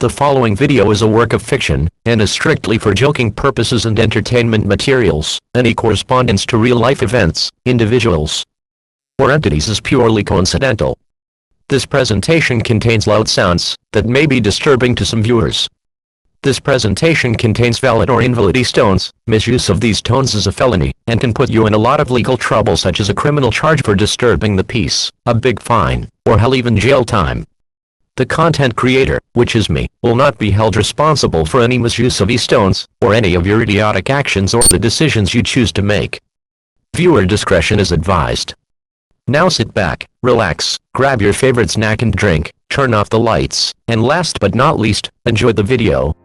The following video is a work of fiction, and is strictly for joking purposes and entertainment materials. Any correspondence to real-life events, individuals, or entities is purely coincidental. This presentation contains loud sounds that may be disturbing to some viewers. This presentation contains valid or invalid tones. Misuse of these tones is a felony, and can put you in a lot of legal trouble, such as a criminal charge for disturbing the peace, a big fine, or hell, even jail time. The content creator, which is me, will not be held responsible for any misuse of these tones, or any of your idiotic actions or the decisions you choose to make. Viewer discretion is advised. Now sit back, relax, grab your favorite snack and drink, turn off the lights, and last but not least, enjoy the video.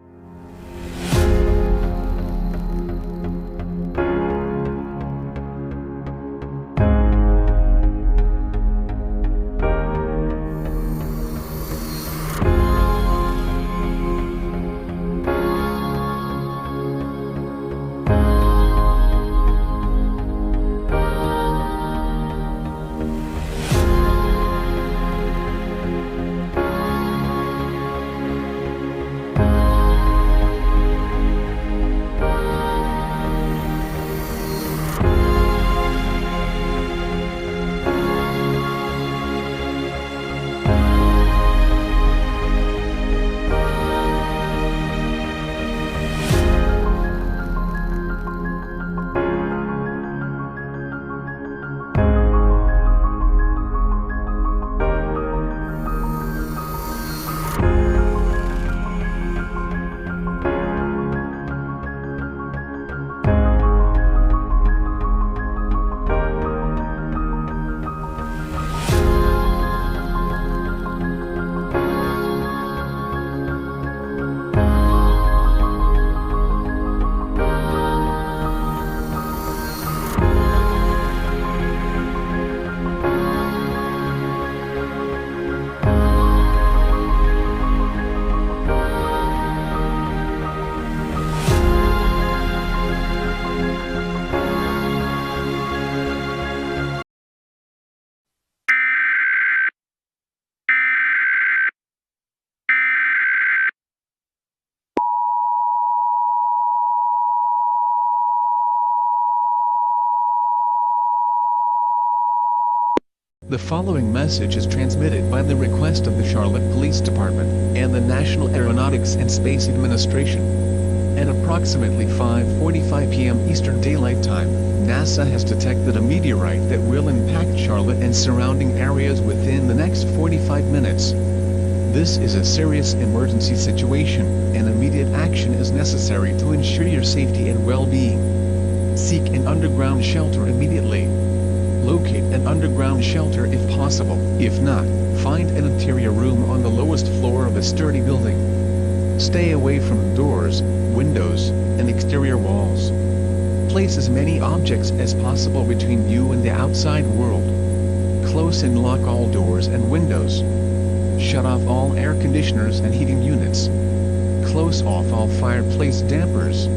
The following message is transmitted by the request of the Charlotte Police Department and the National Aeronautics and Space Administration. At approximately 5:45 p.m. Eastern Daylight Time, NASA has detected a meteorite that will impact Charlotte and surrounding areas within the next 45 minutes. This is a serious emergency situation, and immediate action is necessary to ensure your safety and well-being. Seek an underground shelter immediately. Locate an underground shelter if possible. If not, find an interior room on the lowest floor of a sturdy building. Stay away from doors, windows, and exterior walls. Place as many objects as possible between you and the outside world. Close and lock all doors and windows. Shut off all air conditioners and heating units. Close off all fireplace dampers.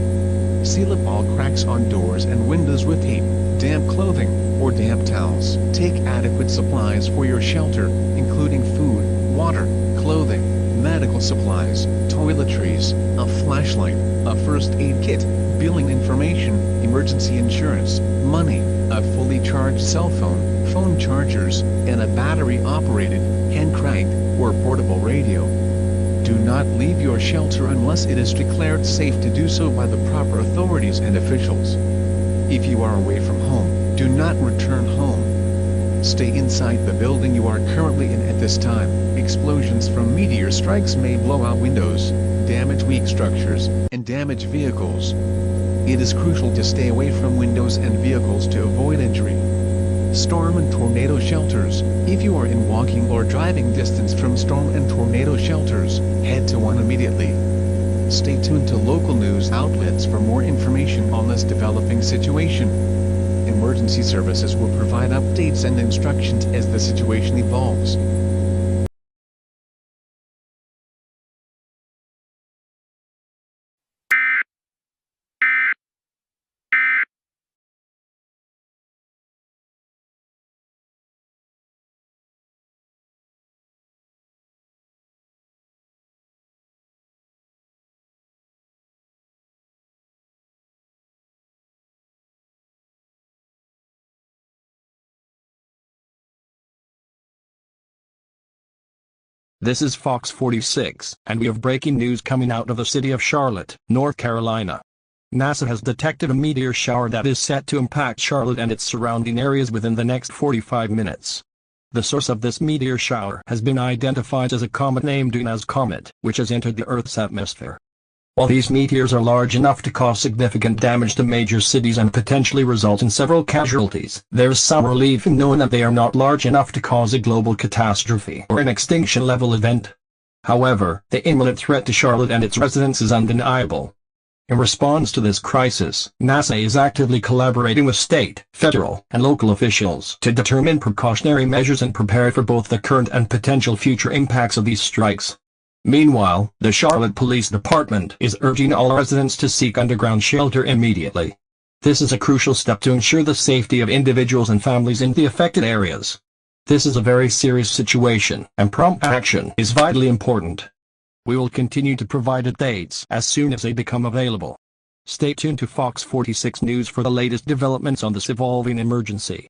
Seal up all cracks on doors and windows with tape, damp clothing, or damp towels. Take adequate supplies for your shelter, including food, water, clothing, medical supplies, toiletries, a flashlight, a first aid kit, billing information, emergency insurance, money, a fully charged cell phone, phone chargers, and a battery-operated, hand-cranked, or portable radio. Do not leave your shelter unless it is declared safe to do so by the proper authorities and officials. If you are away from home, do not return home. Stay inside the building you are currently in at this time. Explosions from meteor strikes may blow out windows, damage weak structures, and damage vehicles. It is crucial to stay away from windows and vehicles to avoid injury. Storm and tornado shelters. If you are in walking or driving distance from storm and tornado shelters, head to one immediately. Stay tuned to local news outlets for more information on this developing situation. Emergency services will provide updates and instructions as the situation evolves. This is Fox 46, and we have breaking news coming out of the city of Charlotte, North Carolina. NASA has detected a meteor shower that is set to impact Charlotte and its surrounding areas within the next 45 minutes. The source of this meteor shower has been identified as a comet named Duna's Comet, which has entered the Earth's atmosphere. While these meteors are large enough to cause significant damage to major cities and potentially result in several casualties, there is some relief in knowing that they are not large enough to cause a global catastrophe or an extinction-level event. However, the imminent threat to Charlotte and its residents is undeniable. In response to this crisis, NASA is actively collaborating with state, federal, and local officials to determine precautionary measures and prepare for both the current and potential future impacts of these strikes. Meanwhile, the Charlotte Police Department is urging all residents to seek underground shelter immediately. This is a crucial step to ensure the safety of individuals and families in the affected areas. This is a very serious situation, and prompt action is vitally important. We will continue to provide updates as soon as they become available. Stay tuned to Fox 46 News for the latest developments on this evolving emergency.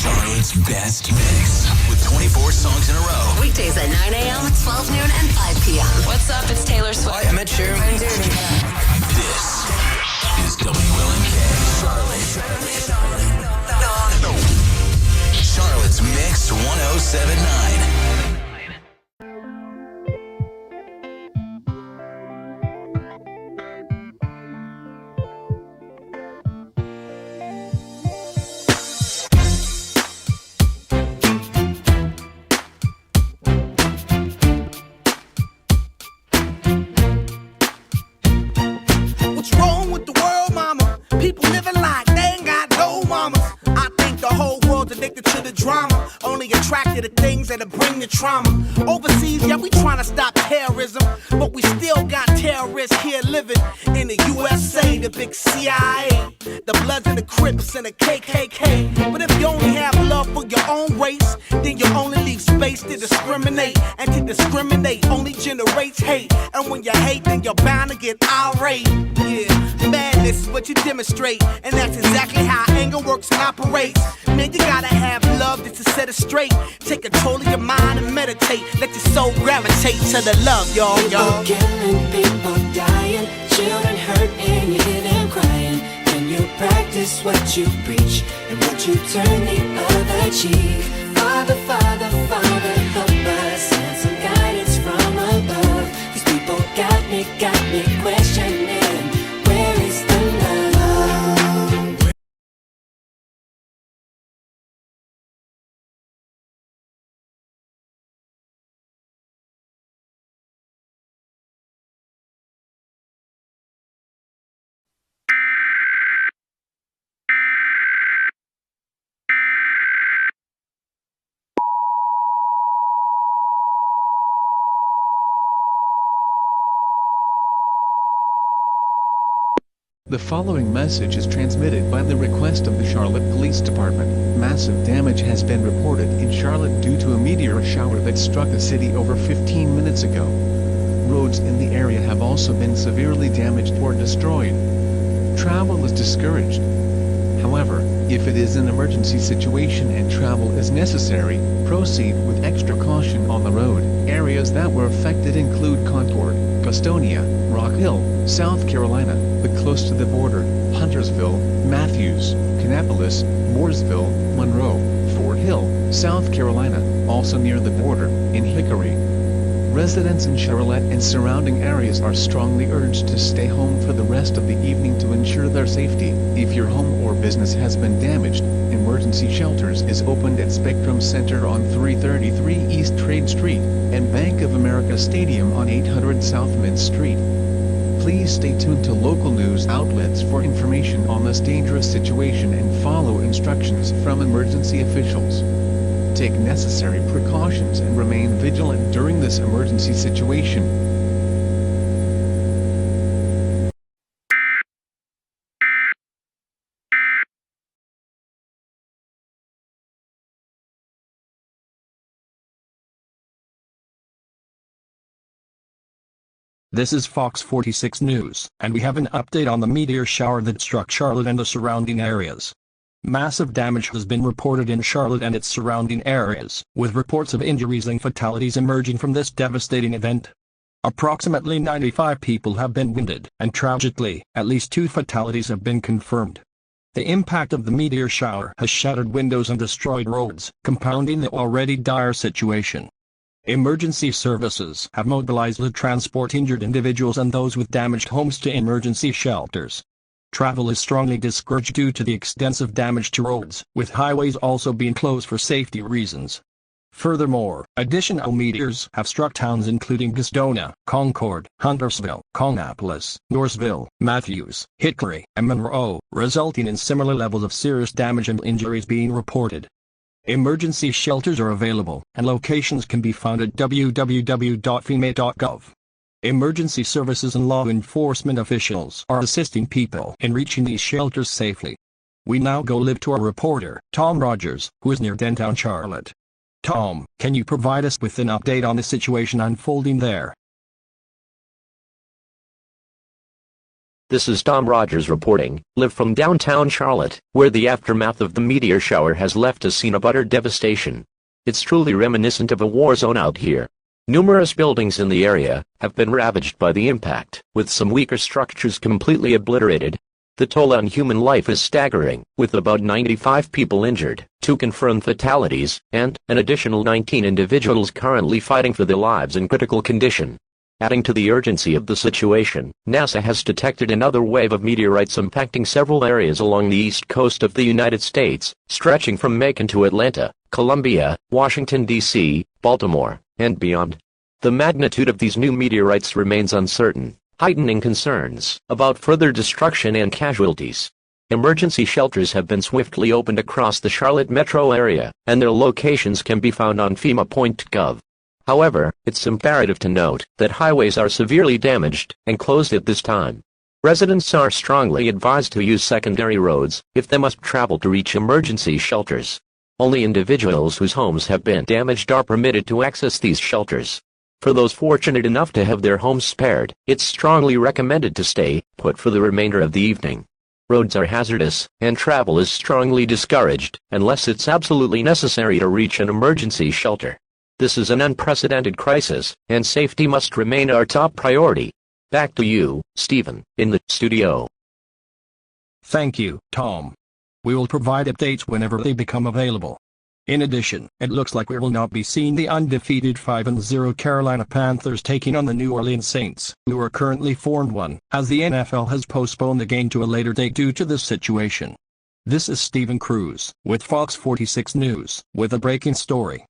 Charlotte's best mix with 24 songs in a row. Weekdays at 9 a.m., 12 noon, and 5 p.m. What's up? It's Taylor Swift. Hi, I'm Ed Sheeran. I'm Danica. This is WLNK. Charlotte's Mix 1079. What's wrong with the world, mama? People living like they ain't got no mamas. I think the whole world's addicted to the drama, only attracted to things that'll bring the trauma. Overseas, yeah, we trying to stop terrorism, but we still got terrorists here living in the USA, the big CIA, the Bloods and the Crips and the KKK. But if you only have love for your own race, then you only leave space to discriminate, and to discriminate only generates hate. And when you hate, then you're bound to get irate. Yeah, madness is what you demonstrate, and that's exactly how anger works and operates. Man, you gotta have love just to set it straight. Take control of your mind and meditate. Let your soul gravitate to the love, y'all. People killing, people dying, children hurt and you hear them crying. When you practice what you preach, and would you turn the other cheek? Father, Father, Father, help us and some guidance from above. These people got me questioning, where is the love? The following message is transmitted by the request of the Charlotte Police Department. Massive damage has been reported in Charlotte due to a meteor shower that struck the city over 15 minutes ago. Roads in the area have also been severely damaged or destroyed. Travel is discouraged. However, if it is an emergency situation and travel is necessary, proceed with extra caution on the road. Areas that were affected include Concord, Gastonia, Rock Hill, South Carolina, but close to the border, Huntersville, Matthews, Kannapolis, Mooresville, Monroe, Fort Hill, South Carolina, also near the border, in Hickory. Residents in Charlotte and surrounding areas are strongly urged to stay home for the rest of the evening to ensure their safety. If your home or business has been damaged, emergency shelters is opened at Spectrum Center on 333 East Trade Street, and Bank of America Stadium on 800 South Mid Street. Please stay tuned to local news outlets for information on this dangerous situation and follow instructions from emergency officials. Take necessary precautions and remain vigilant during this emergency situation. This is Fox 46 News, and we have an update on the meteor shower that struck Charlotte and the surrounding areas. Massive damage has been reported in Charlotte and its surrounding areas, with reports of injuries and fatalities emerging from this devastating event. Approximately 95 people have been wounded, and tragically, at least 2 fatalities have been confirmed. The impact of the meteor shower has shattered windows and destroyed roads, compounding the already dire situation. Emergency services have mobilized to transport injured individuals and those with damaged homes to emergency shelters. Travel is strongly discouraged due to the extensive damage to roads, with highways also being closed for safety reasons. Furthermore, additional meteors have struck towns including Gastonia, Concord, Huntersville, Congopolis, Noorsville, Matthews, Hickory, and Monroe, resulting in similar levels of serious damage and injuries being reported. Emergency shelters are available, and locations can be found at www.fema.gov. Emergency services and law enforcement officials are assisting people in reaching these shelters safely. We now go live to our reporter, Tom Rogers, who is near downtown Charlotte. Tom, can you provide us with an update on the situation unfolding there? This is Tom Rogers reporting, live from downtown Charlotte, where the aftermath of the meteor shower has left a scene of utter devastation. It's truly reminiscent of a war zone out here. Numerous buildings in the area have been ravaged by the impact, with some weaker structures completely obliterated. The toll on human life is staggering, with about 95 people injured, 2 confirmed fatalities, and an additional 19 individuals currently fighting for their lives in critical condition. Adding to the urgency of the situation, NASA has detected another wave of meteorites impacting several areas along the east coast of the United States, stretching from Macon to Atlanta, Columbia, Washington, D.C., Baltimore, and beyond. The magnitude of these new meteorites remains uncertain, heightening concerns about further destruction and casualties. Emergency shelters have been swiftly opened across the Charlotte metro area, and their locations can be found on FEMA.gov. However, it's imperative to note that highways are severely damaged and closed at this time. Residents are strongly advised to use secondary roads if they must travel to reach emergency shelters. Only individuals whose homes have been damaged are permitted to access these shelters. For those fortunate enough to have their homes spared, it's strongly recommended to stay put for the remainder of the evening. Roads are hazardous, and travel is strongly discouraged unless it's absolutely necessary to reach an emergency shelter. This is an unprecedented crisis, and safety must remain our top priority. Back to you, Stephen, in the studio. Thank you, Tom. We will provide updates whenever they become available. In addition, it looks like we will not be seeing the undefeated 5-0 Carolina Panthers taking on the New Orleans Saints, who are currently 4-1, as the NFL has postponed the game to a later date due to this situation. This is Stephen Cruz, with Fox 46 News, with a breaking story.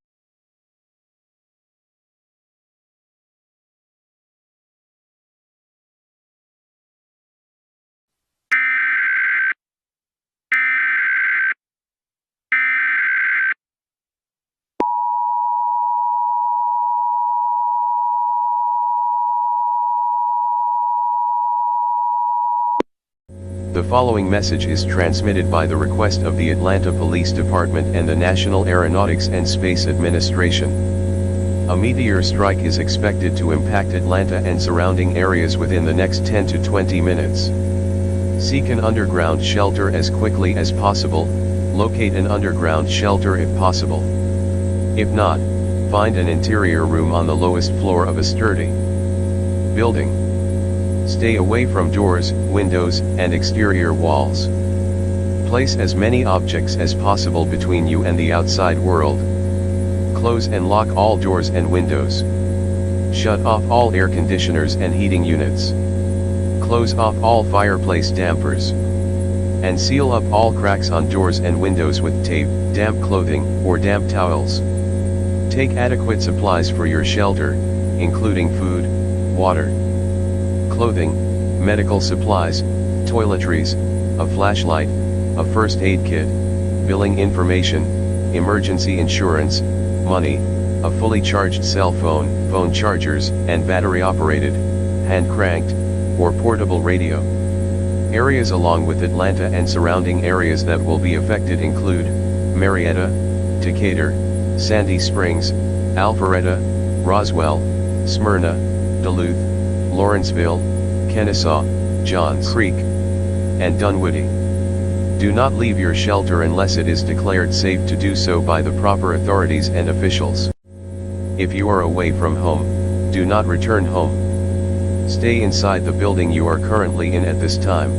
The following message is transmitted by the request of the Atlanta Police Department and the National Aeronautics and Space Administration. A meteor strike is expected to impact Atlanta and surrounding areas within the next 10 to 20 minutes. Seek an underground shelter as quickly as possible. Locate an underground shelter if possible. If not, find an interior room on the lowest floor of a sturdy building. Stay away from doors, windows, and exterior walls. Place as many objects as possible between you and the outside world. Close and lock all doors and windows. Shut off all air conditioners and heating units. Close off all fireplace dampers. And seal up all cracks on doors and windows with tape, damp clothing, or damp towels. Take adequate supplies for your shelter, including food, water, clothing, medical supplies, toiletries, a flashlight, a first aid kit, billing information, emergency insurance, money, a fully charged cell phone, phone chargers, and battery-operated, hand-cranked, or portable radio. Areas along with Atlanta and surrounding areas that will be affected include Marietta, Decatur, Sandy Springs, Alpharetta, Roswell, Smyrna, Duluth, Lawrenceville, Kennesaw, Johns Creek, and Dunwoody. Do not leave your shelter unless it is declared safe to do so by the proper authorities and officials. If you are away from home, do not return home. Stay inside the building you are currently in at this time.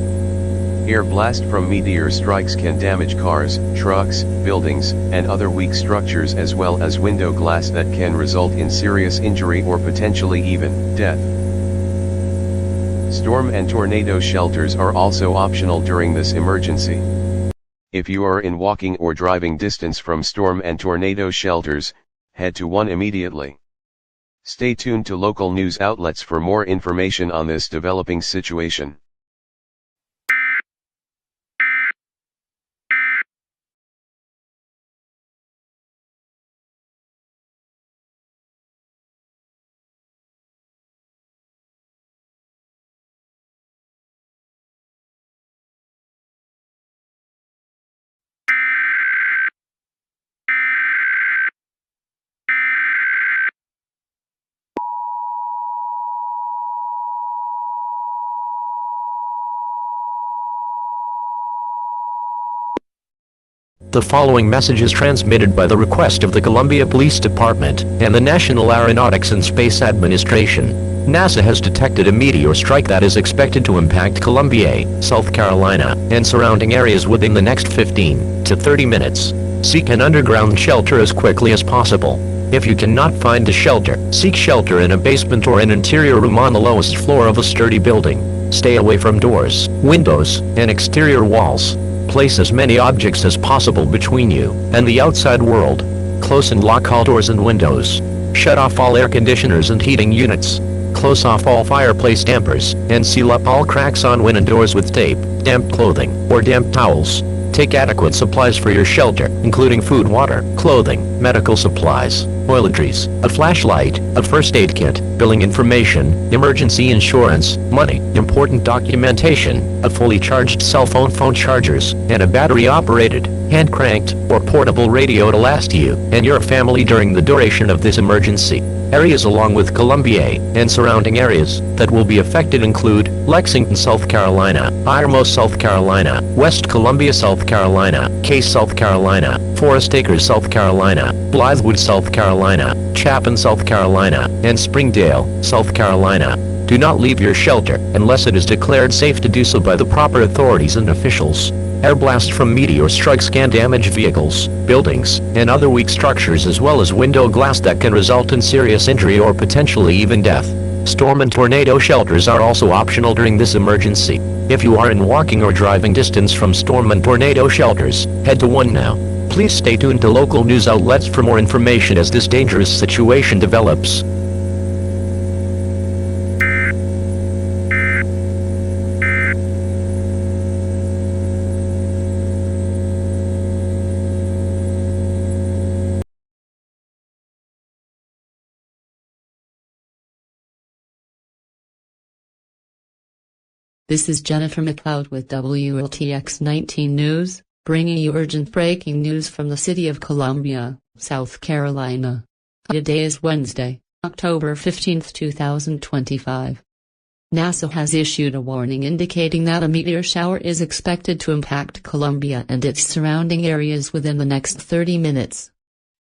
Air blast from meteor strikes can damage cars, trucks, buildings, and other weak structures as well as window glass that can result in serious injury or potentially even death. Storm and tornado shelters are also optional during this emergency. If you are in walking or driving distance from storm and tornado shelters, head to one immediately. Stay tuned to local news outlets for more information on this developing situation. The following message is transmitted by the request of the Columbia Police Department and the National Aeronautics and Space Administration. NASA has detected a meteor strike that is expected to impact Columbia, South Carolina, and surrounding areas within the next 15 to 30 minutes. Seek an underground shelter as quickly as possible. If you cannot find a shelter, seek shelter in a basement or an interior room on the lowest floor of a sturdy building. Stay away from doors, windows, and exterior walls. Place as many objects as possible between you and the outside world. Close and lock all doors and windows. Shut off all air conditioners and heating units. Close off all fireplace dampers, and seal up all cracks on window doors with tape, damp clothing, or damp towels. Take adequate supplies for your shelter, including food, water, clothing, medical supplies, toiletries, a flashlight, a first aid kit, billing information, emergency insurance, money, important documentation, a fully charged cell phone chargers, and a battery-operated, hand-cranked, or portable radio to last you and your family during the duration of this emergency. Areas along with Columbia and surrounding areas that will be affected include Lexington, South Carolina, Irmo, South Carolina, West Columbia, South Carolina, Case, South Carolina, Forest Acres, South Carolina, Blythewood, South Carolina, Chapin, South Carolina, and Springdale, South Carolina. Do not leave your shelter unless it is declared safe to do so by the proper authorities and officials. Air blast from meteor strikes can damage vehicles, buildings, and other weak structures as well as window glass that can result in serious injury or potentially even death. Storm and tornado shelters are also optional during this emergency. If you are in walking or driving distance from storm and tornado shelters, head to one now. Please stay tuned to local news outlets for more information as this dangerous situation develops. This is Jennifer McLeod with WLTX 19 News, bringing you urgent breaking news from the city of Columbia, South Carolina. Today is Wednesday, October 15, 2025. NASA has issued a warning indicating that a meteor shower is expected to impact Columbia and its surrounding areas within the next 30 minutes.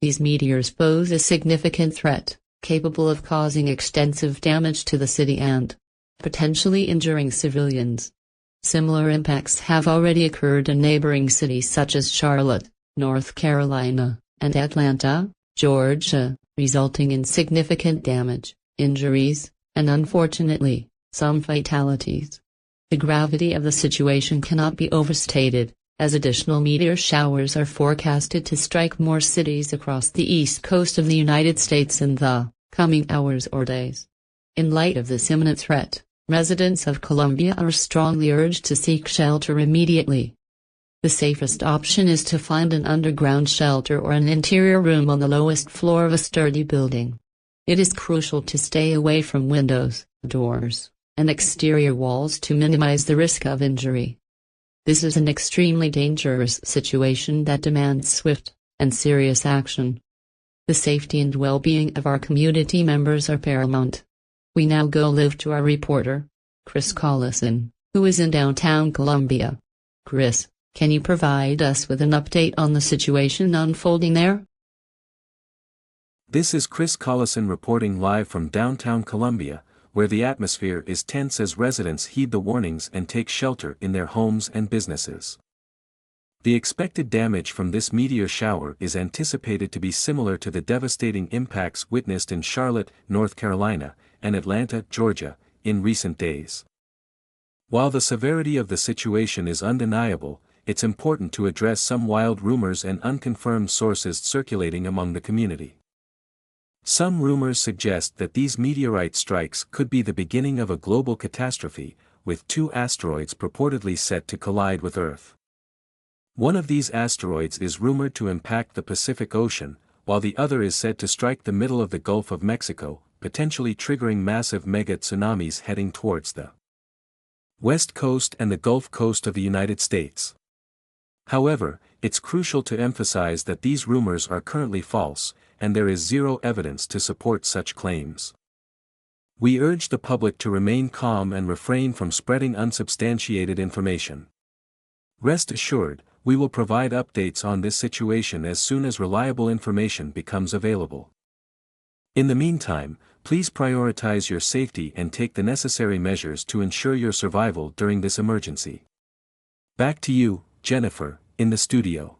These meteors pose a significant threat, capable of causing extensive damage to the city and potentially injuring civilians. Similar impacts have already occurred in neighboring cities such as Charlotte, North Carolina, and Atlanta, Georgia, resulting in significant damage, injuries, and unfortunately, some fatalities. The gravity of the situation cannot be overstated, as additional meteor showers are forecasted to strike more cities across the east coast of the United States in the coming hours or days. In light of this imminent threat, residents of Columbia are strongly urged to seek shelter immediately. The safest option is to find an underground shelter or an interior room on the lowest floor of a sturdy building. It is crucial to stay away from windows, doors, and exterior walls to minimize the risk of injury. This is an extremely dangerous situation that demands swift and serious action. The safety and well-being of our community members are paramount. We now go live to our reporter, Chris Collison, who is in downtown Columbia. Chris, can you provide us with an update on the situation unfolding there? This is Chris Collison reporting live from downtown Columbia, where the atmosphere is tense as residents heed the warnings and take shelter in their homes and businesses. The expected damage from this meteor shower is anticipated to be similar to the devastating impacts witnessed in Charlotte, North Carolina, and Atlanta, Georgia, in recent days. While the severity of the situation is undeniable, it's important to address some wild rumors and unconfirmed sources circulating among the community. Some rumors suggest that these meteorite strikes could be the beginning of a global catastrophe, with 2 asteroids purportedly set to collide with Earth. One of these asteroids is rumored to impact the Pacific Ocean, while the other is said to strike the middle of the Gulf of Mexico, potentially triggering massive mega tsunamis heading towards the West Coast and the Gulf Coast of the United States. However, it's crucial to emphasize that these rumors are currently false, and there is zero evidence to support such claims. We urge the public to remain calm and refrain from spreading unsubstantiated information. Rest assured, we will provide updates on this situation as soon as reliable information becomes available. In the meantime, please prioritize your safety and take the necessary measures to ensure your survival during this emergency. Back to you, Jennifer, in the studio.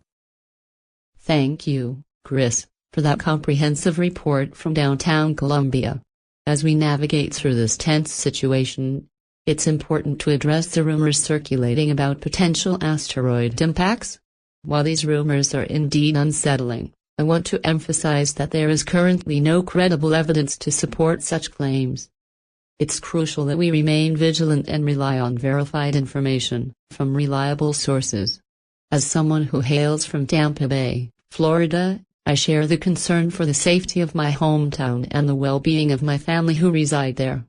Thank you, Chris, for that comprehensive report from downtown Columbia. As we navigate through this tense situation, it's important to address the rumors circulating about potential asteroid impacts. While these rumors are indeed unsettling, I want to emphasize that there is currently no credible evidence to support such claims. It's crucial that we remain vigilant and rely on verified information from reliable sources. As someone who hails from Tampa Bay, Florida, I share the concern for the safety of my hometown and the well-being of my family who reside there.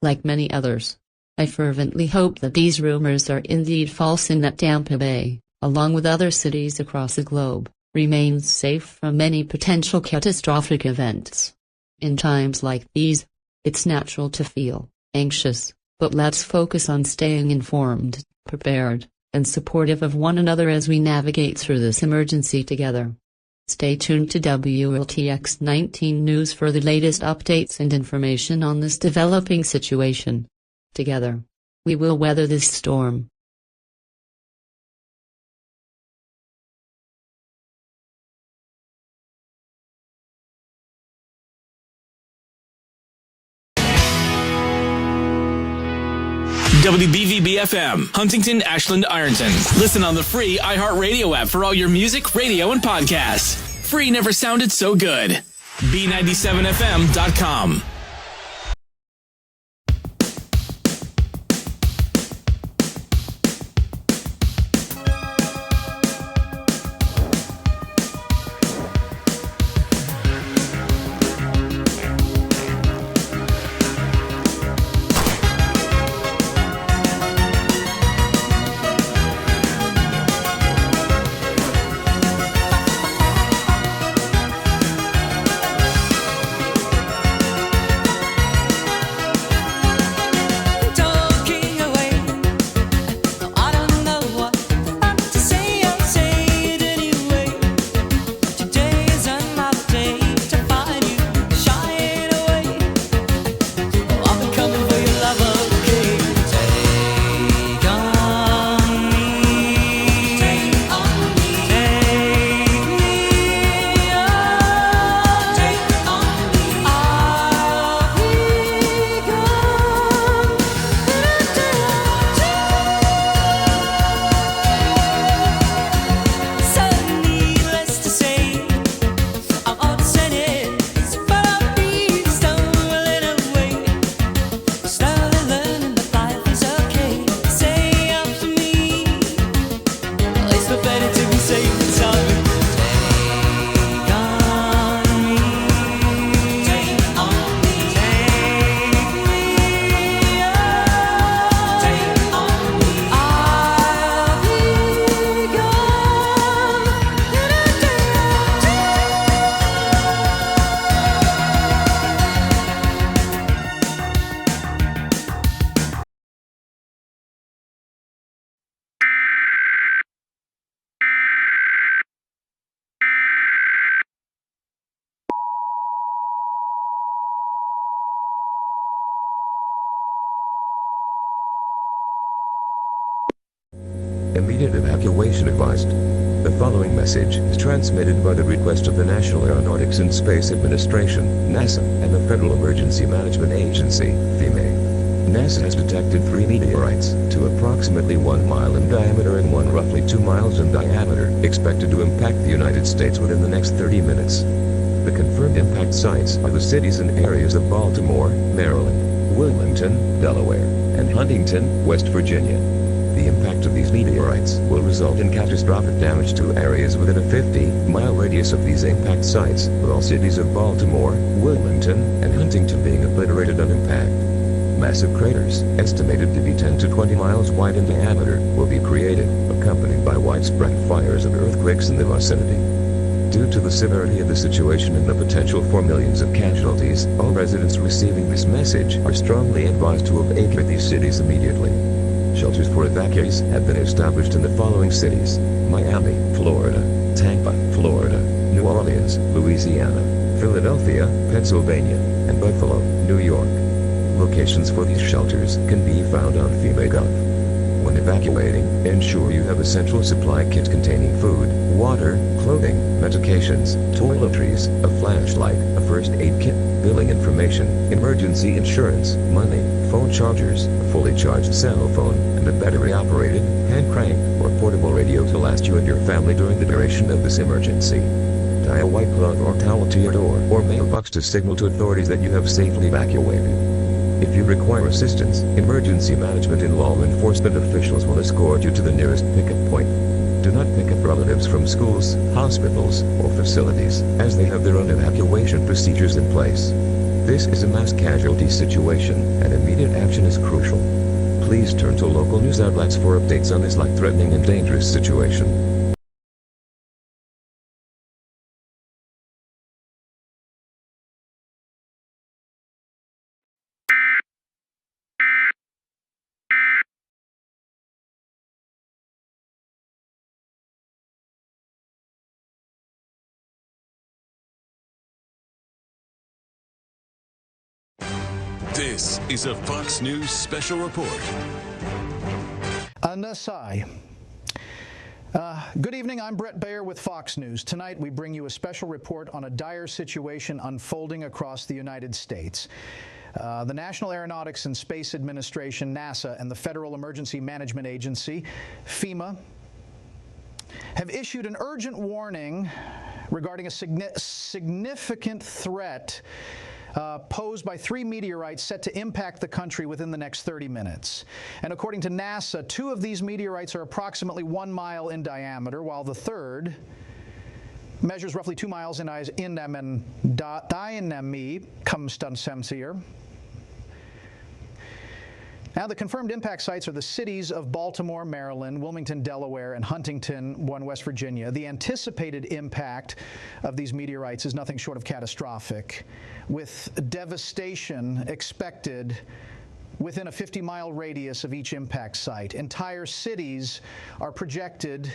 Like many others, I fervently hope that these rumors are indeed false and that Tampa Bay, along with other cities across the globe, remains safe from any potential catastrophic events. In times like these, it's natural to feel anxious, but let's focus on staying informed, prepared, and supportive of one another as we navigate through this emergency together. Stay tuned to WLTX 19 News for the latest updates and information on this developing situation. Together, we will weather this storm. WBVB-FM, Huntington, Ashland, Ironton. Listen on the free iHeartRadio app for all your music, radio, and podcasts. Free never sounded so good. B97FM.com. Immediate evacuation advised. The following message is transmitted by the request of the National Aeronautics and Space Administration, NASA, and the Federal Emergency Management Agency, FEMA. NASA has detected 3 meteorites, 2 approximately 1 mile in diameter and 1 roughly 2 miles in diameter, expected to impact the United States within the next 30 minutes. The confirmed impact sites are the cities and areas of Baltimore, Maryland, Wilmington, Delaware, and Huntington, West Virginia. The impact of these meteorites will result in catastrophic damage to areas within a 50-mile radius of these impact sites, with all cities of Baltimore, Wilmington, and Huntington being obliterated on impact. Massive craters, estimated to be 10 to 20 miles wide in diameter, will be created, accompanied by widespread fires and earthquakes in the vicinity. Due to the severity of the situation and the potential for millions of casualties, all residents receiving this message are strongly advised to evacuate these cities immediately. Shelters for evacuees have been established in the following cities: Miami, Florida; Tampa, Florida; New Orleans, Louisiana; Philadelphia, Pennsylvania; and Buffalo, New York. Locations for these shelters can be found on FEMA.gov. When evacuating, ensure you have essential supply kits containing food, water, clothing, medications, toiletries, a flashlight, a first aid kit, billing information, emergency insurance, money, phone chargers, a fully charged cell phone, and a battery-operated, hand crank, or portable radio to last you and your family during the duration of this emergency. Tie a white cloth or towel to your door or mailbox to signal to authorities that you have safely evacuated. If you require assistance, emergency management and law enforcement officials will escort you to the nearest pickup point. Do not pick up relatives from schools, hospitals, or facilities, as they have their own evacuation procedures in place. This is a mass casualty situation, and immediate action is crucial. Please turn to local news outlets for updates on this life-threatening and dangerous situation. This is a Fox News special report. Nasai. Good evening, I'm Brett Baer with Fox News. Tonight we bring you a special report on a dire situation unfolding across the United States. The National Aeronautics and Space Administration, NASA, and the Federal Emergency Management Agency, FEMA, have issued an urgent warning regarding a significant threat posed by 3 meteorites set to impact the country within the next 30 minutes. And according to NASA, 2 of these meteorites are approximately 1 mile in diameter, while the third measures roughly 2 miles in diameter. Now, the confirmed impact sites are the cities of Baltimore, Maryland, Wilmington, Delaware, and Huntington, West Virginia. The anticipated impact of these meteorites is nothing short of catastrophic, with devastation expected within a 50-mile radius of each impact site. Entire cities are projected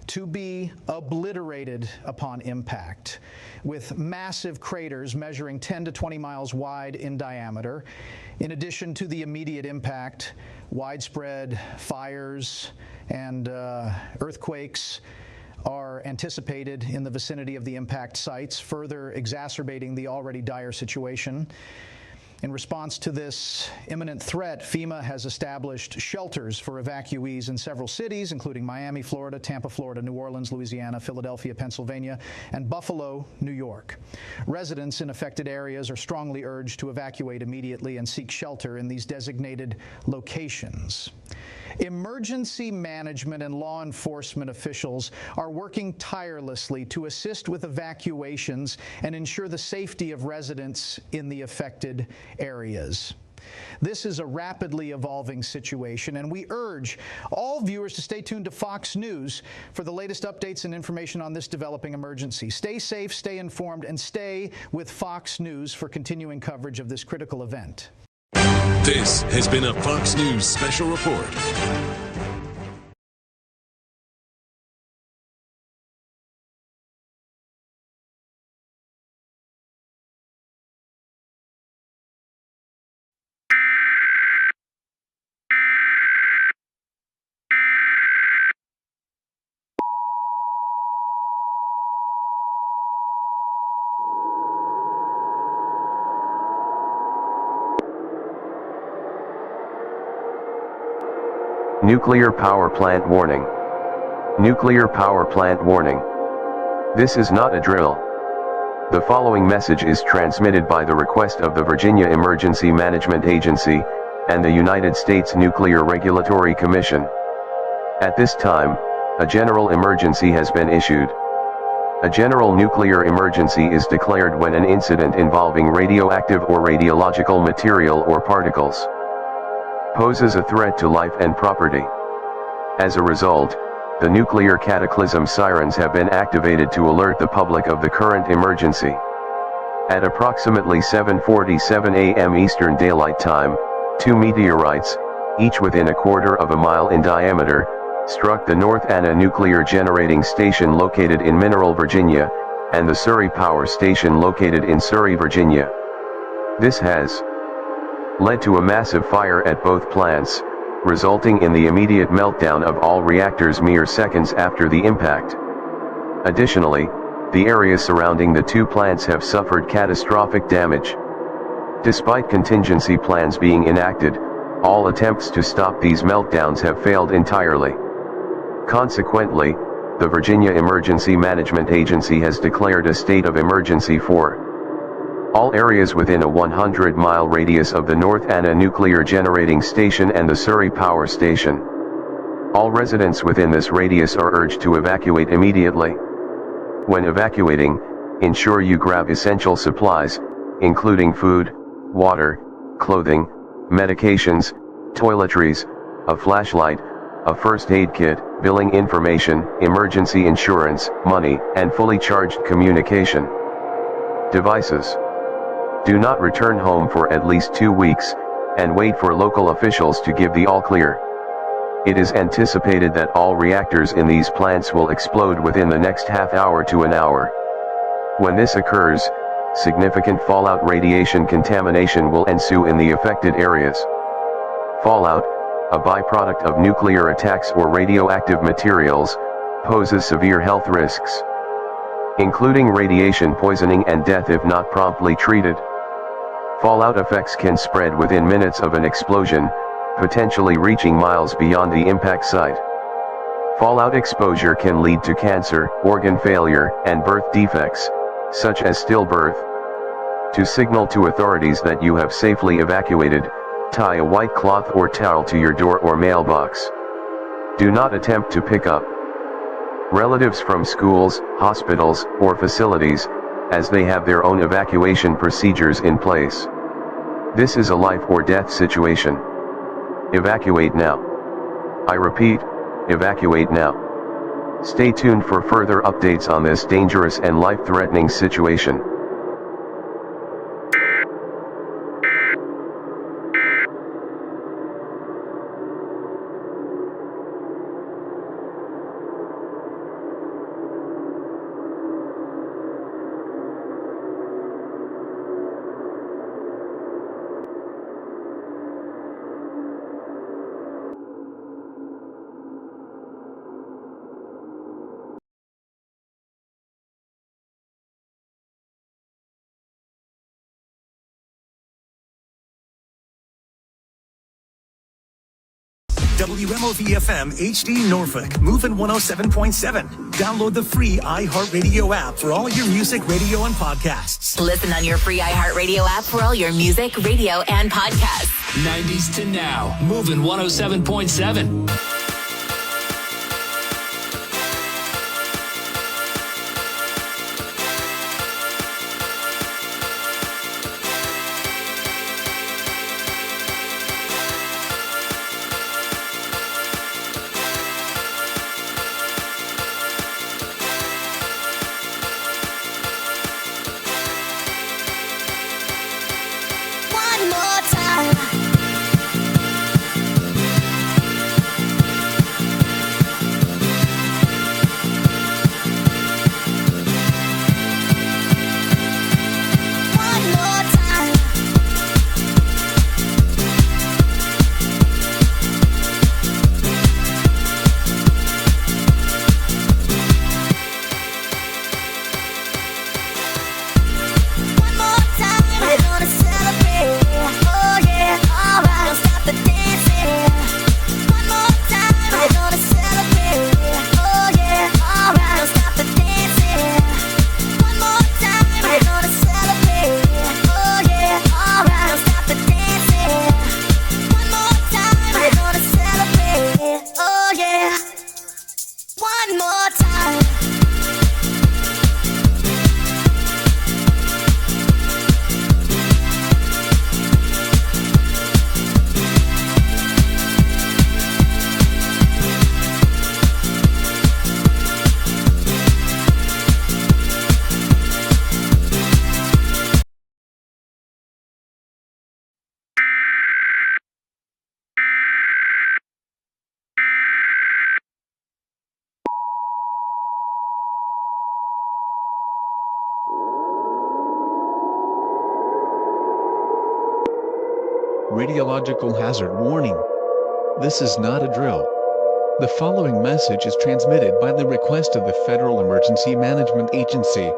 to be obliterated upon impact, with massive craters measuring 10 to 20 miles wide in diameter. In addition to the immediate impact, widespread fires and earthquakes are anticipated in the vicinity of the impact sites, further exacerbating the already dire situation. In response to this imminent threat, FEMA has established shelters for evacuees in several cities, including Miami, Florida, Tampa, Florida, New Orleans, Louisiana, Philadelphia, Pennsylvania, and Buffalo, New York. Residents in affected areas are strongly urged to evacuate immediately and seek shelter in these designated locations. Emergency management and law enforcement officials are working tirelessly to assist with evacuations and ensure the safety of residents in the affected areas. This is a rapidly evolving situation, and we urge all viewers to stay tuned to Fox News for the latest updates and information on this developing emergency. Stay safe, stay informed, and stay with Fox News for continuing coverage of this critical event. This has been a Fox News special report. Nuclear power plant warning. Nuclear power plant warning. This is not a drill. The following message is transmitted by the request of the Virginia Emergency Management Agency and the United States Nuclear Regulatory Commission. At this time, a general emergency has been issued. A general nuclear emergency is declared when an incident involving radioactive or radiological material or particles poses a threat to life and property. As a result, the nuclear cataclysm sirens have been activated to alert the public of the current emergency. At approximately 7:47 a.m. Eastern Daylight Time, 2 meteorites, each within a quarter of a mile in diameter, struck the North Anna Nuclear Generating Station located in Mineral, Virginia, and the Surry Power Station located in Surry, Virginia. This has led to a massive fire at both plants, resulting in the immediate meltdown of all reactors mere seconds after the impact. Additionally, the areas surrounding the two plants have suffered catastrophic damage. Despite contingency plans being enacted, all attempts to stop these meltdowns have failed entirely. Consequently, the Virginia Emergency Management Agency has declared a state of emergency for all areas within a 100-mile radius of the North Anna Nuclear Generating Station and the Surry Power Station. All residents within this radius are urged to evacuate immediately. When evacuating, ensure you grab essential supplies, including food, water, clothing, medications, toiletries, a flashlight, a first aid kit, billing information, emergency insurance, money, and fully charged communication devices. Do not return home for at least 2 weeks, and wait for local officials to give the all clear. It is anticipated that all reactors in these plants will explode within the next half hour to an hour. When this occurs, significant fallout radiation contamination will ensue in the affected areas. Fallout, a byproduct of nuclear attacks or radioactive materials, poses severe health risks, including radiation poisoning and death if not promptly treated. Fallout effects can spread within minutes of an explosion, potentially reaching miles beyond the impact site. Fallout exposure can lead to cancer, organ failure, and birth defects, such as stillbirth. To signal to authorities that you have safely evacuated, tie a white cloth or towel to your door or mailbox. Do not attempt to pick up relatives from schools, hospitals, or facilities, as they have their own evacuation procedures in place. This is a life or death situation. Evacuate now. I repeat, evacuate now. Stay tuned for further updates on this dangerous and life-threatening situation. WMOV-FM HD Norfolk, moving 107.7. Download the free iHeartRadio app for all your music, radio, and podcasts. Listen on your free iHeartRadio app for all your music, radio, and podcasts. 90s to now, moving 107.7. One more time. radiological hazard warning. This is not a drill. The following message is transmitted by the request of the Federal Emergency Management Agency.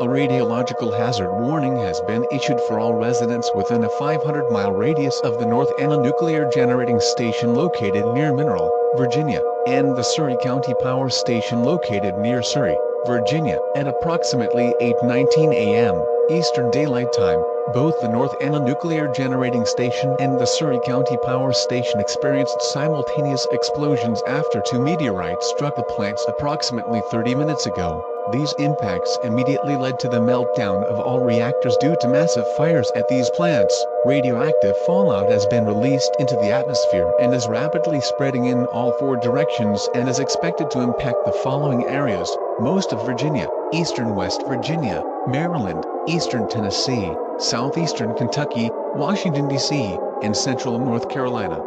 A radiological hazard warning has been issued for all residents within a 500-mile radius of the North Anna Nuclear Generating Station located near Mineral, Virginia, and the Surry County Power Station located near Surry, Virginia, at approximately 8:19 a.m. Eastern Daylight Time. Both the North Anna Nuclear Generating Station and the Surry County Power Station experienced simultaneous explosions after two meteorites struck the plants approximately 30 minutes ago. These impacts immediately led to the meltdown of all reactors due to massive fires at these plants. Radioactive fallout has been released into the atmosphere and is rapidly spreading in all four directions and is expected to impact the following areas: most of Virginia, eastern West Virginia, Maryland, eastern Tennessee, southeastern Kentucky, Washington, D.C., and central North Carolina.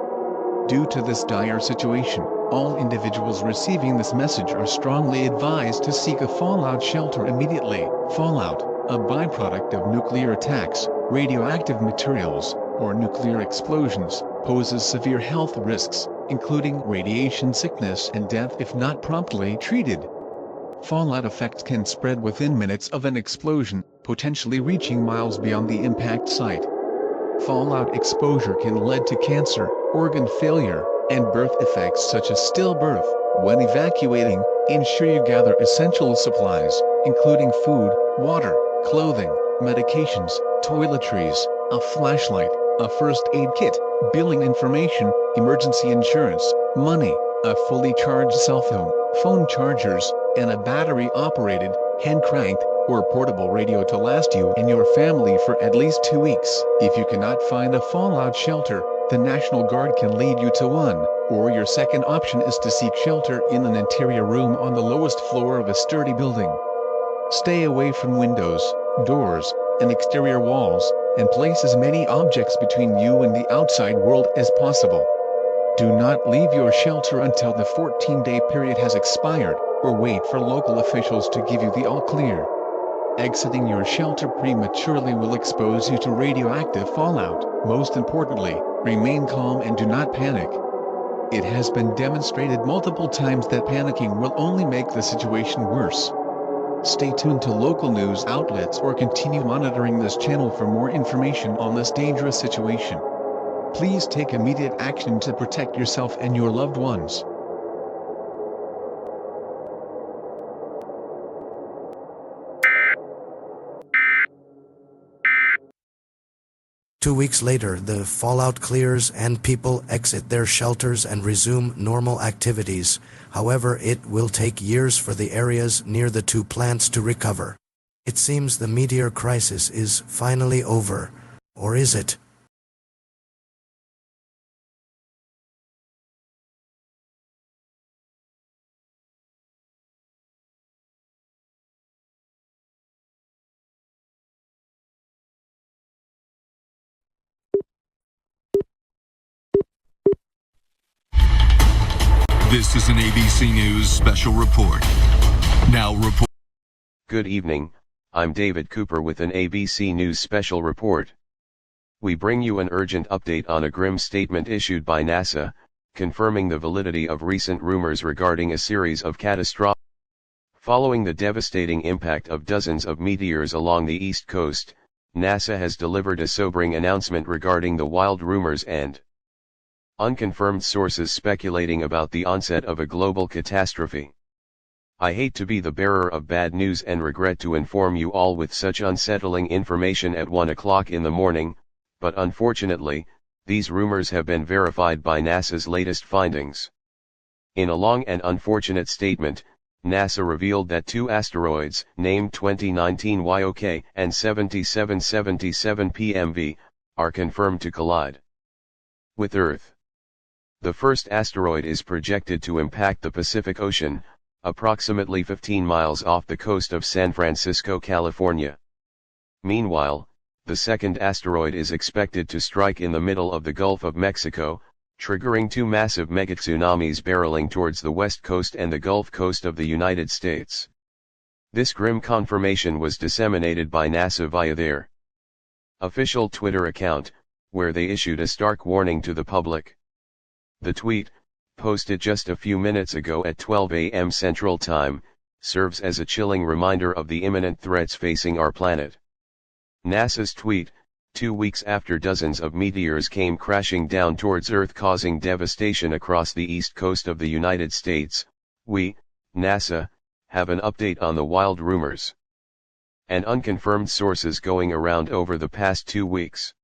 Due to this dire situation, all individuals receiving this message are strongly advised to seek a fallout shelter immediately. Fallout, a byproduct of nuclear attacks, radioactive materials, or nuclear explosions, poses severe health risks, including radiation sickness and death if not promptly treated. Fallout effects can spread within minutes of an explosion, potentially reaching miles beyond the impact site. Fallout exposure can lead to cancer, organ failure, and birth effects such as stillbirth. When evacuating, ensure you gather essential supplies, including food, water, clothing, medications, toiletries, a flashlight, a first aid kit, billing information, emergency insurance, money, a fully charged cell phone chargers, and a battery-operated, hand-cranked, or portable radio to last you and your family for at least 2 weeks. If you cannot find a fallout shelter, the National Guard can lead you to one, or your second option is to seek shelter in an interior room on the lowest floor of a sturdy building. Stay away from windows, doors, and exterior walls, and place as many objects between you and the outside world as possible. Do not leave your shelter until the 14-day period has expired, or wait for local officials to give you the all-clear. Exiting your shelter prematurely will expose you to radioactive fallout. Most importantly, remain calm and do not panic. It has been demonstrated multiple times that panicking will only make the situation worse. Stay tuned to local news outlets or continue monitoring this channel for more information on this dangerous situation. Please take immediate action to protect yourself and your loved ones. Two weeks later, the fallout clears and people exit their shelters and resume normal activities. However, it will take years for the areas near the two plants to recover. It seems the meteor crisis is finally over. Or is it? This is an ABC News special report. Now report. Good evening, I'm David Cooper with an ABC News special report. We bring you an urgent update on a grim statement issued by NASA, confirming the validity of recent rumors regarding a series of catastrophes. Following the devastating impact of dozens of meteors along the East Coast, NASA has delivered a sobering announcement regarding the wild rumors and unconfirmed sources speculating about the onset of a global catastrophe. I hate to be the bearer of bad news and regret to inform you all with such unsettling information at 1 o'clock in the morning, but unfortunately, these rumors have been verified by NASA's latest findings. In a long and unfortunate statement, NASA revealed that two asteroids, named 2019 YOK and 7777 PMV, are confirmed to collide with Earth. The first asteroid is projected to impact the Pacific Ocean, approximately 15 miles off the coast of San Francisco, California. Meanwhile, the second asteroid is expected to strike in the middle of the Gulf of Mexico, triggering two massive megatsunamis barreling towards the west coast and the Gulf Coast of the United States. This grim confirmation was disseminated by NASA via their official Twitter account, where they issued a stark warning to the public. The tweet, posted just a few minutes ago at 12 a.m. Central Time, serves as a chilling reminder of the imminent threats facing our planet. NASA's tweet, 2 weeks after dozens of meteors came crashing down towards Earth causing devastation across the east coast of the United States, we, NASA, have an update on the wild rumors and unconfirmed sources going around over the past 2 weeks.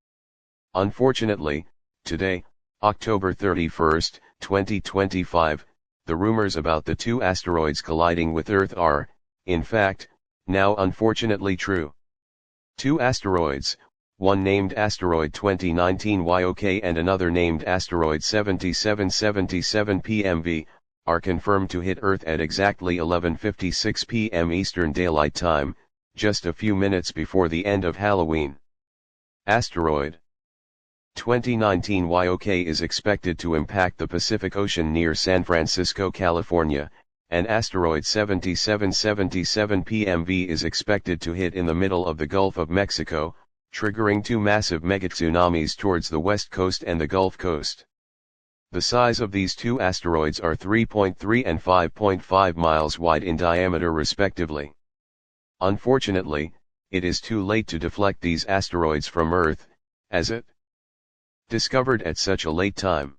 Unfortunately, today, October 31, 2025, the rumors about the 2 asteroids colliding with Earth are, in fact, now unfortunately true. 2 asteroids, one named Asteroid 2019 YOK and another named Asteroid 7777 PMV, are confirmed to hit Earth at exactly 11:56 p.m. Eastern Daylight Time, just a few minutes before the end of Halloween. Asteroid 2019 YOK is expected to impact the Pacific Ocean near San Francisco, California, and Asteroid 7777 PMV is expected to hit in the middle of the Gulf of Mexico, triggering 2 massive megatsunamis towards the west coast and the Gulf Coast. The size of these 2 asteroids are 3.3 and 5.5 miles wide in diameter respectively. Unfortunately, it is too late to deflect these asteroids from Earth, as it discovered at such a late time.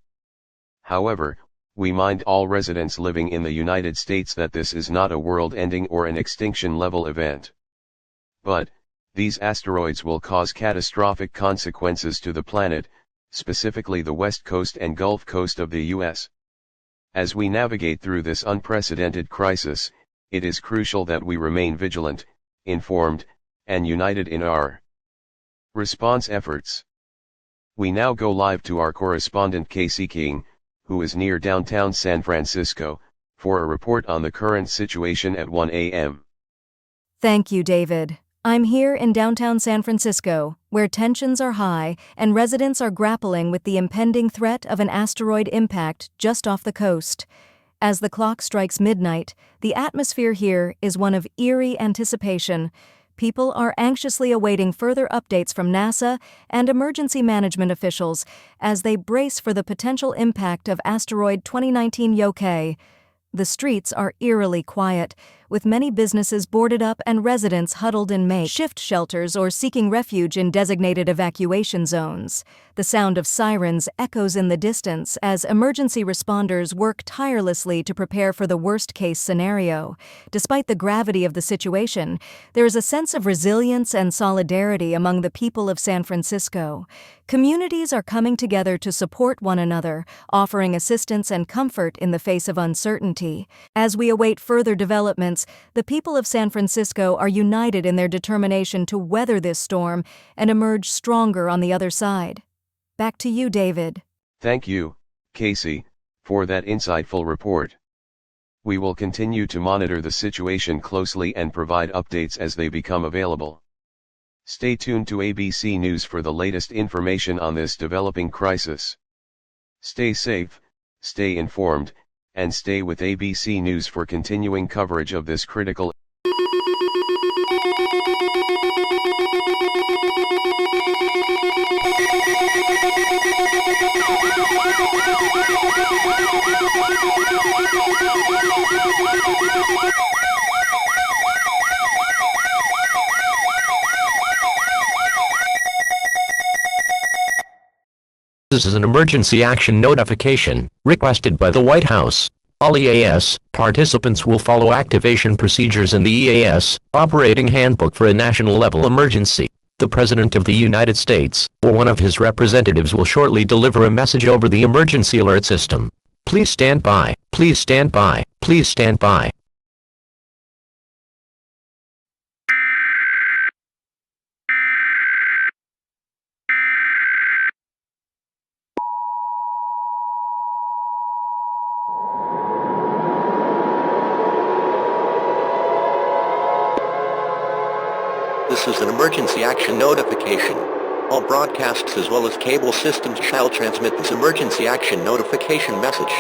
However, we mind all residents living in the United States that this is not a world-ending or an extinction-level event. But, these asteroids will cause catastrophic consequences to the planet, specifically the west coast and Gulf Coast of the U.S. As we navigate through this unprecedented crisis, it is crucial that we remain vigilant, informed, and united in our response efforts. We now go live to our correspondent Casey King, who is near downtown San Francisco, for a report on the current situation at 1 a.m. Thank you, David. I'm here in downtown San Francisco, where tensions are high and residents are grappling with the impending threat of an asteroid impact just off the coast. As the clock strikes midnight, the atmosphere here is one of eerie anticipation. People are anxiously awaiting further updates from NASA and emergency management officials as they brace for the potential impact of asteroid 2019 YOK. The streets are eerily quiet, with many businesses boarded up and residents huddled in makeshift shelters or seeking refuge in designated evacuation zones. The sound of sirens echoes in the distance as emergency responders work tirelessly to prepare for the worst-case scenario. Despite the gravity of the situation, there is a sense of resilience and solidarity among the people of San Francisco. Communities are coming together to support one another, offering assistance and comfort in the face of uncertainty. As we await further developments, the people of San Francisco are united in their determination to weather this storm and emerge stronger on the other side. Back to you, David. Thank you, Casey, for that insightful report. We will continue to monitor the situation closely and provide updates as they become available. Stay tuned to ABC News for the latest information on this developing crisis. Stay safe, stay informed, and stay with ABC News for continuing coverage of this critical This is an emergency action notification, requested by the White House. All EAS participants will follow activation procedures in the EAS Operating Handbook for a national-level emergency. The President of the United States, or one of his representatives, will shortly deliver a message over the emergency alert system. Please stand by, please stand by, please stand by. This is an emergency action notification. All broadcasts as well as cable systems shall transmit this emergency action notification message.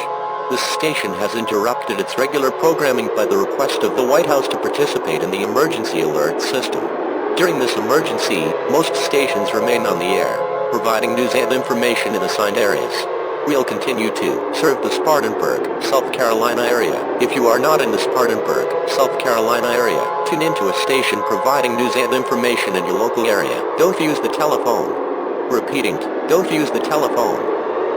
This station has interrupted its regular programming by the request of the White House to participate in the emergency alert system. During this emergency, most stations remain on the air. providing news and information in assigned areas. We'll continue to serve the Spartanburg, South Carolina area. If you are not in the Spartanburg, South Carolina area, tune into a station providing news and information in your local area. Don't use the telephone. Repeating, don't use the telephone.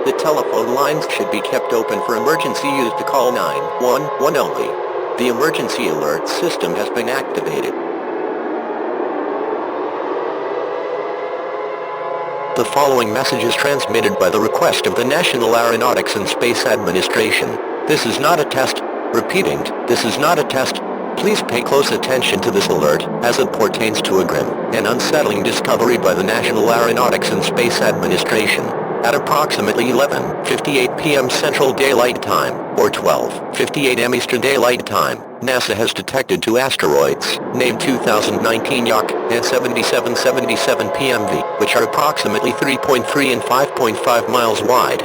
The telephone lines should be kept open for emergency use to call 911 only. The emergency alert system has been activated. The following message is transmitted by the request of the National Aeronautics and Space Administration. This is not a test. Repeating, this is not a test. Please pay close attention to this alert, as it pertains to a grim and unsettling discovery by the National Aeronautics and Space Administration. At approximately 11:58 p.m. Central Daylight Time, or 12:58 am Eastern Daylight Time, NASA has detected two asteroids, named 2019 Yacht and 7777 PMV, which are approximately 3.3 and 5.5 miles wide.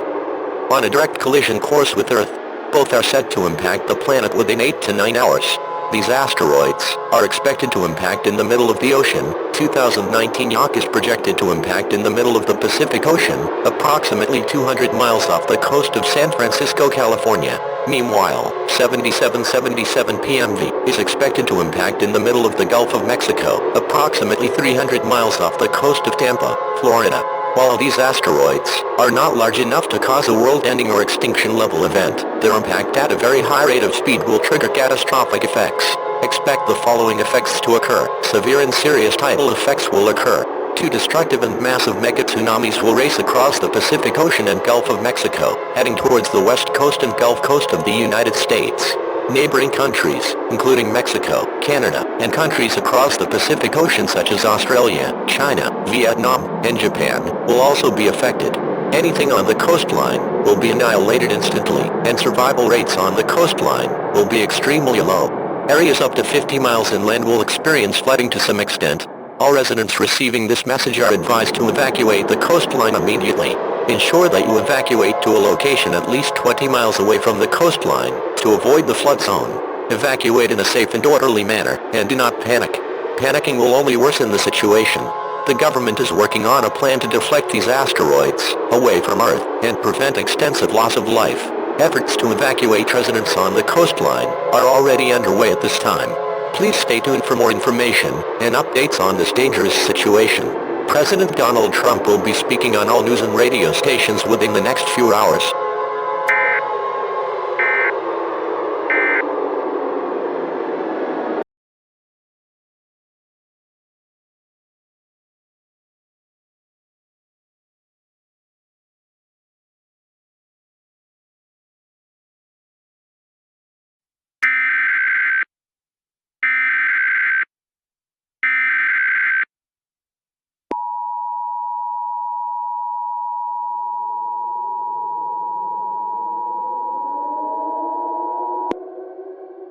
On a direct collision course with Earth, both are set to impact the planet within 8 to 9 hours. These asteroids are expected to impact in the middle of the ocean. 2019 Yacht is projected to impact in the middle of the Pacific Ocean, approximately 200 miles off the coast of San Francisco, California. Meanwhile, 7777 PMV is expected to impact in the middle of the Gulf of Mexico, approximately 300 miles off the coast of Tampa, Florida. While these asteroids are not large enough to cause a world-ending or extinction-level event, their impact at a very high rate of speed will trigger catastrophic effects. Expect the following effects to occur. Severe and serious tidal effects will occur. Two destructive and massive megatsunamis will race across the Pacific Ocean and Gulf of Mexico, heading towards the west coast and Gulf Coast of the United States. Neighboring countries, including Mexico, Canada, and countries across the Pacific Ocean such as Australia, China, Vietnam, and Japan, will also be affected. Anything on the coastline will be annihilated instantly, and survival rates on the coastline will be extremely low. Areas up to 50 miles inland will experience flooding to some extent. All residents receiving this message are advised to evacuate the coastline immediately. Ensure that you evacuate to a location at least 20 miles away from the coastline to avoid the flood zone. Evacuate in a safe and orderly manner, and do not panic. Panicking will only worsen the situation. The government is working on a plan to deflect these asteroids away from Earth and prevent extensive loss of life. Efforts to evacuate residents on the coastline are already underway at this time. Please stay tuned for more information and updates on this dangerous situation. President Donald Trump will be speaking on all news and radio stations within the next few hours.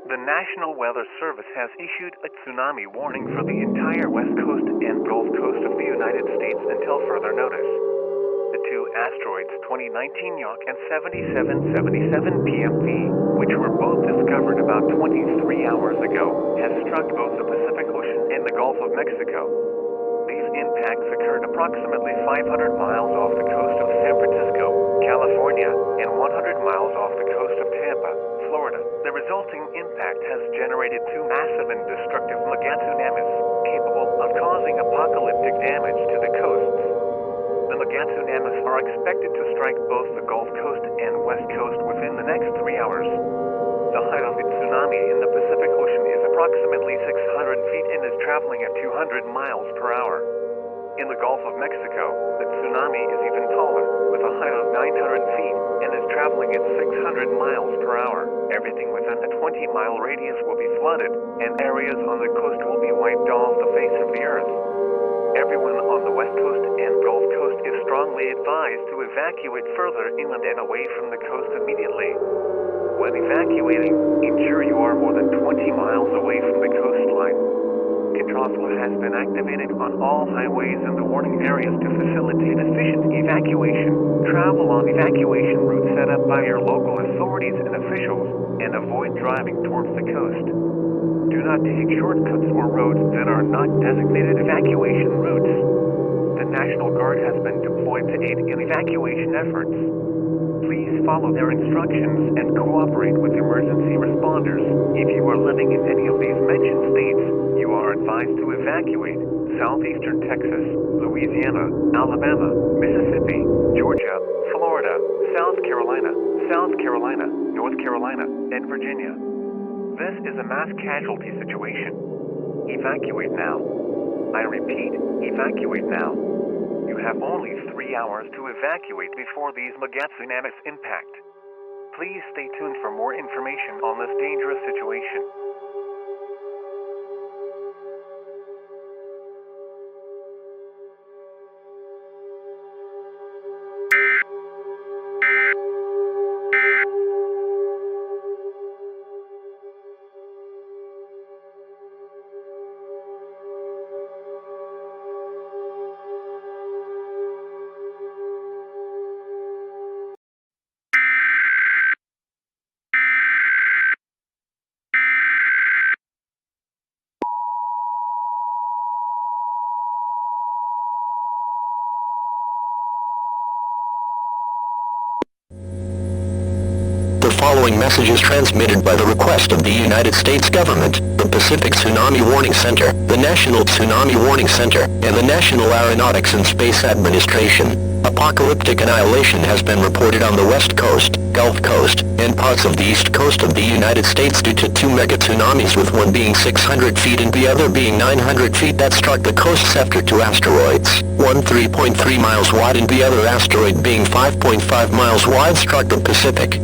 The National Weather Service has issued a tsunami warning for the entire west coast and Gulf Coast of the United States until further notice. The two asteroids 2019 Yacht and 7777 PMV, which were both discovered about 23 hours ago, has struck both the Pacific Ocean and the Gulf of Mexico. These impacts occurred approximately 500 miles off the coast of San Francisco, California, and 100 miles off the coast of Tampa, Florida. The resulting impact has generated two massive and destructive megatsunamis, capable of causing apocalyptic damage to the coasts. The megatsunamis are expected to strike both the Gulf Coast and West Coast within the next 3 hours. The height of the tsunami in the Pacific Ocean is approximately 600 feet and is traveling at 200 miles per hour. In the Gulf of Mexico, the tsunami is even taller, with a height of 900 feet, and is traveling at 600 miles per hour. Everything within a 20-mile radius will be flooded, and areas on the coast will be wiped off the face of the earth. Everyone on the West Coast and Gulf Coast is strongly advised to evacuate further inland and away from the coast immediately. When evacuating, ensure you are more than 20 miles away from the coastline. Control has been activated on all highways in the warning areas to facilitate efficient evacuation. Travel on evacuation routes set up by your local authorities and officials, and avoid driving towards the coast. Do not take shortcuts or roads that are not designated evacuation routes. The National Guard has been deployed to aid in evacuation efforts. Please follow their instructions and cooperate with emergency responders. If you are living in any of these mentioned states, you are advised to evacuate southeastern Texas, Louisiana, Alabama, Mississippi, Georgia, Florida, South Carolina, North Carolina, and Virginia. This is a mass casualty situation. Evacuate now. I repeat, evacuate now. You have only 3 hours to evacuate before these mega tsunamis impact. Please stay tuned for more information on this dangerous situation. The following message is transmitted by the request of the United States government, the Pacific Tsunami Warning Center, the National Tsunami Warning Center, and the National Aeronautics and Space Administration. Apocalyptic annihilation has been reported on the West Coast, Gulf Coast, and parts of the East Coast of the United States due to 2 mega tsunamis, with one being 600 feet and the other being 900 feet that struck the coasts after 2 asteroids, one 3.3 miles wide and the other asteroid being 5.5 miles wide struck the Pacific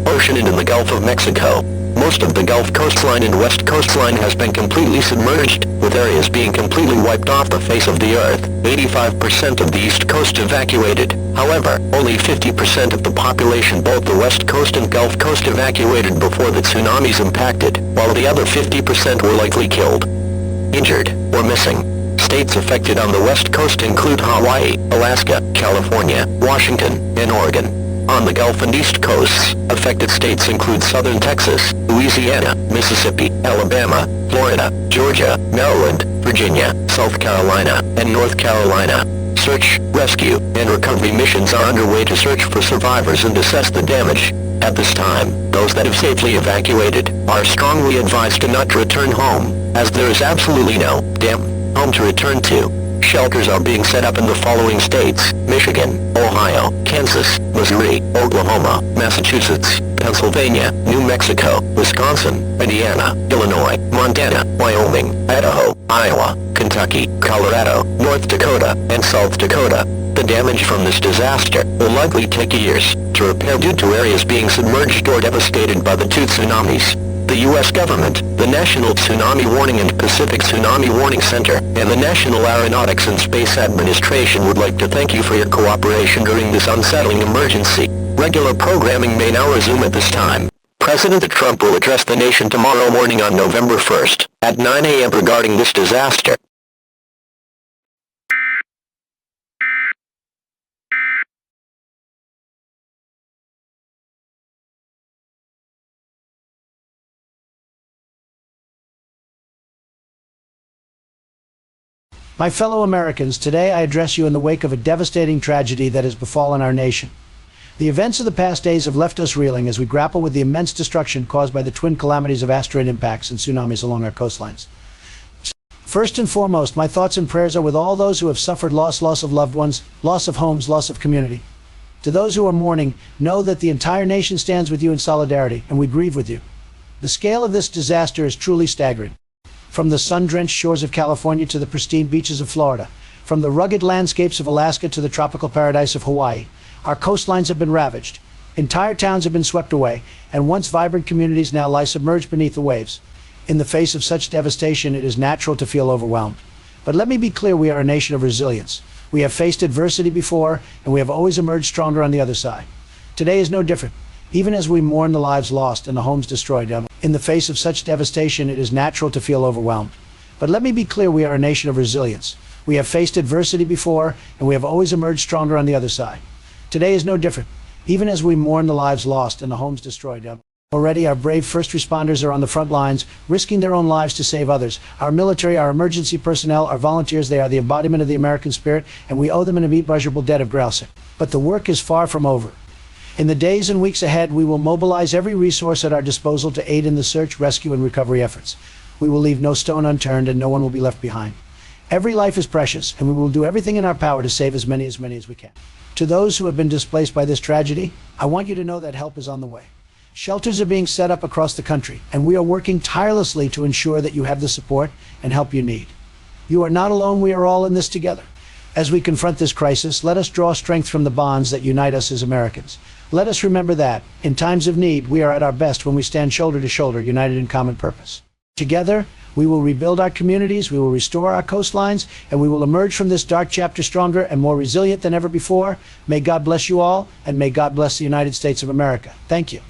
Ocean and in the Gulf of Mexico. Most of the Gulf coastline and West coastline has been completely submerged, with areas being completely wiped off the face of the earth. 85% of the East Coast evacuated. However, only 50% of the population, both the West Coast and Gulf Coast, evacuated before the tsunamis impacted, while the other 50% were likely killed, injured, or missing. States affected on the West Coast include Hawaii, Alaska, California, Washington, and Oregon. On the Gulf and East Coasts, affected states include southern Texas, Louisiana, Mississippi, Alabama, Florida, Georgia, Maryland, Virginia, South Carolina, and North Carolina. Search, rescue, and recovery missions are underway to search for survivors and assess the damage. At this time, those that have safely evacuated are strongly advised to not return home, as there is absolutely no home to return to. Shelters are being set up in the following states: Michigan, Ohio, Kansas, Missouri, Oklahoma, Massachusetts, Pennsylvania, New Mexico, Wisconsin, Indiana, Illinois, Montana, Wyoming, Idaho, Iowa, Kentucky, Colorado, North Dakota, and South Dakota. The damage from this disaster will likely take years to repair due to areas being submerged or devastated by the 2 tsunamis. The U.S. government, the National Tsunami Warning and Pacific Tsunami Warning Center, and the National Aeronautics and Space Administration would like to thank you for your cooperation during this unsettling emergency. Regular programming may now resume at this time. President Trump will address the nation tomorrow morning on November 1st, at 9 a.m. regarding this disaster. My fellow Americans, today I address you in the wake of a devastating tragedy that has befallen our nation. The events of the past days have left us reeling as we grapple with the immense destruction caused by the twin calamities of asteroid impacts and tsunamis along our coastlines. First and foremost, my thoughts and prayers are with all those who have suffered loss of loved ones, loss of homes, loss of community. To those who are mourning, know that the entire nation stands with you in solidarity, and we grieve with you. The scale of this disaster is truly staggering. From the sun-drenched shores of California to the pristine beaches of Florida, from the rugged landscapes of Alaska to the tropical paradise of Hawaii, our coastlines have been ravaged. Entire towns have been swept away, and once vibrant communities now lie submerged beneath the waves. In the face of such devastation, it is natural to feel overwhelmed. But let me be clear, we are a nation of resilience. We have faced adversity before, and we have always emerged stronger on the other side. Today is no different. Even as we mourn the lives lost and the homes destroyed, in the face of such devastation, it is natural to feel overwhelmed. But let me be clear, we are a nation of resilience. We have faced adversity before, and we have always emerged stronger on the other side. Today is no different. Even as we mourn the lives lost and the homes destroyed, Already, our brave first responders are on the front lines, risking their own lives to save others. Our military, our emergency personnel, our volunteers, they are the embodiment of the American spirit, and we owe them an immeasurable debt of grousing. But the work is far from over. In the days and weeks ahead, we will mobilize every resource at our disposal to aid in the search, rescue, and recovery efforts. We will leave no stone unturned, and no one will be left behind. Every life is precious, and we will do everything in our power to save as many as we can. To those who have been displaced by this tragedy, I want you to know that help is on the way. Shelters are being set up across the country, and we are working tirelessly to ensure that you have the support and help you need. You are not alone, we are all in this together. As we confront this crisis, let us draw strength from the bonds that unite us as Americans. Let us remember that, in times of need, we are at our best when we stand shoulder to shoulder, united in common purpose. Together, we will rebuild our communities, we will restore our coastlines, and we will emerge from this dark chapter stronger and more resilient than ever before. May God bless you all, and may God bless the United States of America. Thank you.